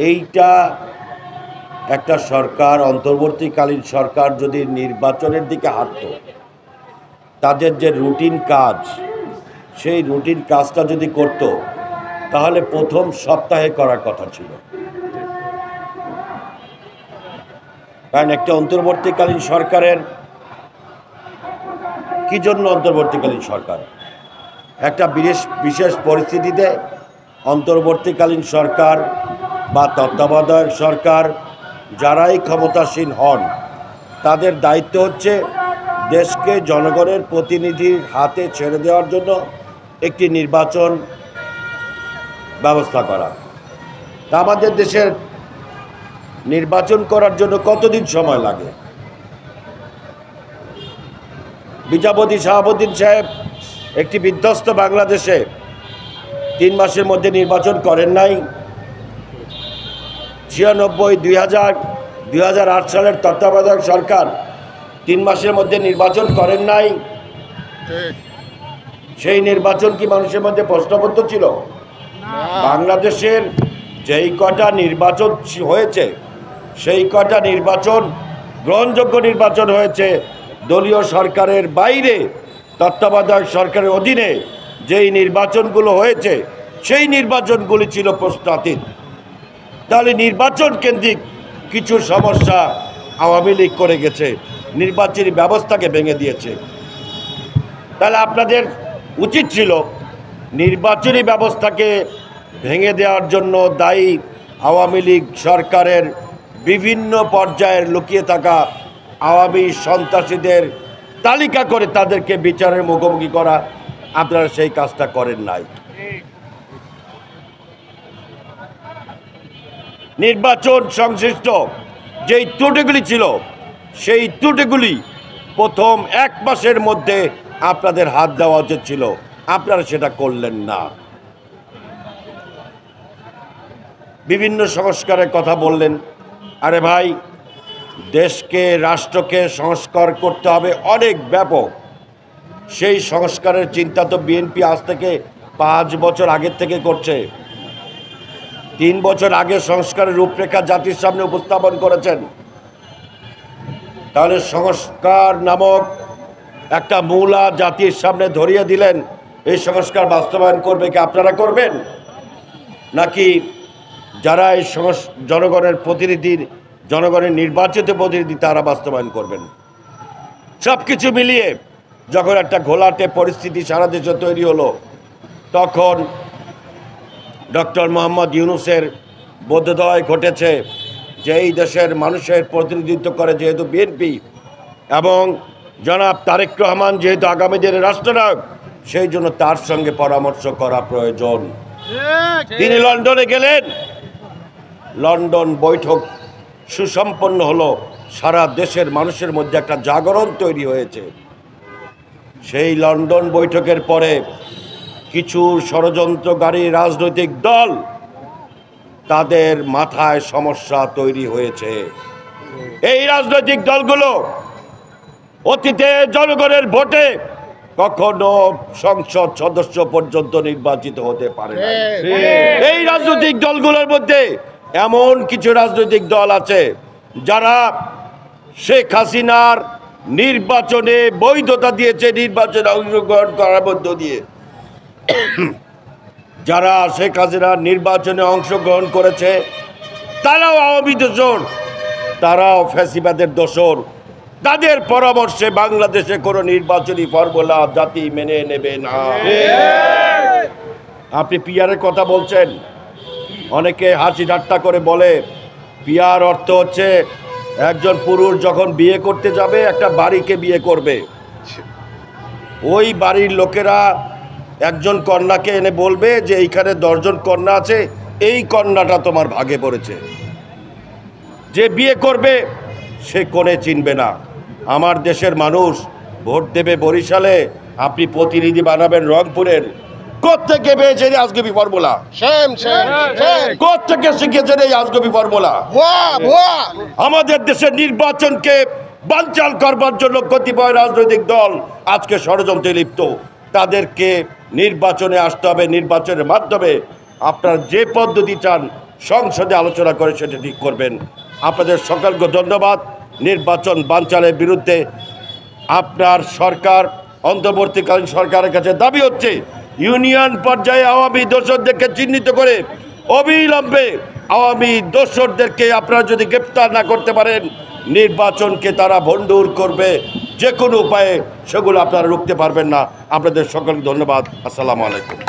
এইটা একটা সরকার, অন্তর্বর্তীকালীন সরকার যদি নির্বাচনের দিকে হাঁটত, তাদের যে রুটিন কাজ, সেই রুটিন কাজটা যদি করত, তাহলে প্রথম সপ্তাহে করার কথা ছিল। কারণ একটা অন্তর্বর্তীকালীন সরকারের কি জন্য অন্তর্বর্তীকালীন সরকার? একটা বিশেষ পরিস্থিতিতে অন্তর্বর্তীকালীন সরকার বা তত্ত্বাবধায়ক সরকার যারাই ক্ষমতাসীন হন, তাদের দায়িত্ব হচ্ছে দেশকে জনগণের প্রতিনিধির হাতে ছেড়ে দেওয়ার জন্য একটি নির্বাচন ব্যবস্থা করা। তা আমাদের দেশের নির্বাচন করার জন্য কতদিন সময় লাগে? বিচারপতি শাহাবুদ্দিন সাহেব একটি বিধ্বস্ত বাংলাদেশে 3 মাসের মধ্যে নির্বাচন করেন নাই। 96, 2008 সালের তত্ত্বাবধায়ক সরকার 3 মাসের মধ্যে নির্বাচন করেন নাই। সেই নির্বাচন কি মানুষের মধ্যে প্রশ্নবোধ ছিল? বাংলাদেশের যেই কটা নির্বাচন হয়েছে, সেই কটা নির্বাচন গ্রহণযোগ্য নির্বাচন হয়েছে দলীয় সরকারের বাইরে, তত্ত্বাবধায়ক সরকারের অধীনে যেই নির্বাচনগুলো হয়েছে, সেই নির্বাচনগুলি ছিল প্রশ্নাতীত। তাহলে নির্বাচন কেন্দ্রিক কিছু সমস্যা আওয়ামী লীগ করে গেছে, নির্বাচনী ব্যবস্থাকে ভেঙে দিয়েছে। তাহলে আপনাদের উচিত ছিল নির্বাচনী ব্যবস্থাকে ভেঙে দেওয়ার জন্য দায়ী আওয়ামী লীগ সরকারের বিভিন্ন পর্যায়ের লুকিয়ে থাকা আওয়ামী সন্ত্রাসীদের তালিকা করে তাদেরকে বিচারের মুখোমুখি করা। আপনারা সেই কাজটা করেন নাই। নির্বাচন সংশ্লিষ্ট যেই ত্রুটিগুলি ছিল, সেই ত্রুটিগুলি প্রথম 1 মাসের মধ্যে আপনাদের হাত দেওয়া উচিত ছিল, আপনারা সেটা করলেন না। বিভিন্ন সংস্কারের কথা বললেন। আরে ভাই, দেশকে, রাষ্ট্রকে সংস্কার করতে হবে অনেক ব্যাপক। সেই সংস্কারের চিন্তা তো বিএনপি আজ থেকে 5 বছর আগের থেকে করছে। 3 বছর আগে সংস্কারের রূপরেখা জাতির সামনে উপস্থাপন করেছেন। তাহলে সংস্কার নামক একটা মূলা জাতির সামনে ধরিয়ে দিলেন। এই সংস্কার বাস্তবায়ন করবে কি আপনারা করবেন, নাকি যারা এই জনগণের প্রতিনিধির, জনগণের নির্বাচিত প্রতিনিধি, তারা বাস্তবায়ন করবেন? সব কিছু মিলিয়ে যখন একটা ঘোলাটে পরিস্থিতি সারা দেশে তৈরি হলো, তখন ডক্টর মোহাম্মদ ইউনূসের বোধোদয় ঘটেছে যে এই দেশের মানুষের প্রতিনিধিত্ব করে যেহেতু বিএনপি, এবং জনাব তারেক রহমান যেহেতু আগামী দিনের রাষ্ট্রনায়ক, সেই জন্য তার সঙ্গে পরামর্শ করা প্রয়োজন। তিনি লন্ডনে গেলেন। লন্ডন বৈঠক সুসম্পন্ন হলো। সারা দেশের মানুষের মধ্যে একটা জাগরণ তৈরি হয়েছে। সেই লন্ডন বৈঠকের পরে কিছু ষড়যন্ত্রকারী রাজনৈতিক দল, তাদের মাথায় সমস্যা তৈরি হয়েছে। এই রাজনৈতিক দলগুলো অতীতে জনগণের ভোটে কখনো সংসদ সদস্য পর্যন্ত নির্বাচিত হতে পারে না। এই রাজনৈতিক দলগুলোর মধ্যে এমন কিছু রাজনৈতিক দল আছে যারা শেখ হাসিনার নির্বাচনে বৈধতা দিয়েছে, নির্বাচনে অংশগ্রহণ করার মধ্য দিয়ে। যারা শেখ হাসিনার নির্বাচনে অংশগ্রহণ করেছে তারাও আওয়ামী দোসর, তারাও ফ্যাসিবাদের দোসর। তাদের পরামর্শে বাংলাদেশে কোনো নির্বাচনী ফর্মুলা জাতি মেনে নেবে না। আপনি পিয়ারের কথা বলছেন, অনেকে হাসি ঠাট্টা করে বলে পিয়ার অর্থ হচ্ছে একজন পুরুষ যখন বিয়ে করতে যাবে একটা বাড়িকে বিয়ে করবে, ওই বাড়ির লোকেরা একজন কন্যাকে এনে বলবে যে এইখানে 10 জন কন্যা আছে, এই কন্যাটা তোমার ভাগে পড়েছে। যে বিয়ে করবে সে কোণে চিনবে না। আমার দেশের মানুষ ভোট দেবে বরিশালে, আপনি প্রতিনিধি বানাবেন রংপুরের। কোত্থেকে পেয়েছেন এই আজগবি ফর্মুলা? কোত্থেকে শিখেছেন এই আজগবি ফর্মুলা? আমাদের দেশের নির্বাচনকে বানচাল করবার জন্য কতিপয় রাজনৈতিক দল আজকে ষড়যন্ত্রে লিপ্ত। তাদেরকে নির্বাচনে আসতে হবে। নির্বাচনের মাধ্যমে আপনারা যে পদ্ধতি চান সংসদে আলোচনা করে সেটা ঠিক করবেন। আপনাদের সকলকে ধন্যবাদ। নির্বাচন বানচালের বিরুদ্ধে আপনার সরকার, অন্তর্বর্তীকালীন সরকারের কাছে দাবি হচ্ছে ইউনিয়ন পর্যায়ে আওয়ামী দোসরদেরকে চিহ্নিত করে অবিলম্বে আওয়ামী দোসরদেরকে আপনারা যদি গ্রেপ্তার না করতে পারেন, নির্বাচনকে তারা ভণ্ডুর করবে যে কোনো উপায়ে, সেগুলো আপনারা রুখতে পারবেন না। আপনাদের সকলকে ধন্যবাদ। আসসালামু আলাইকুম।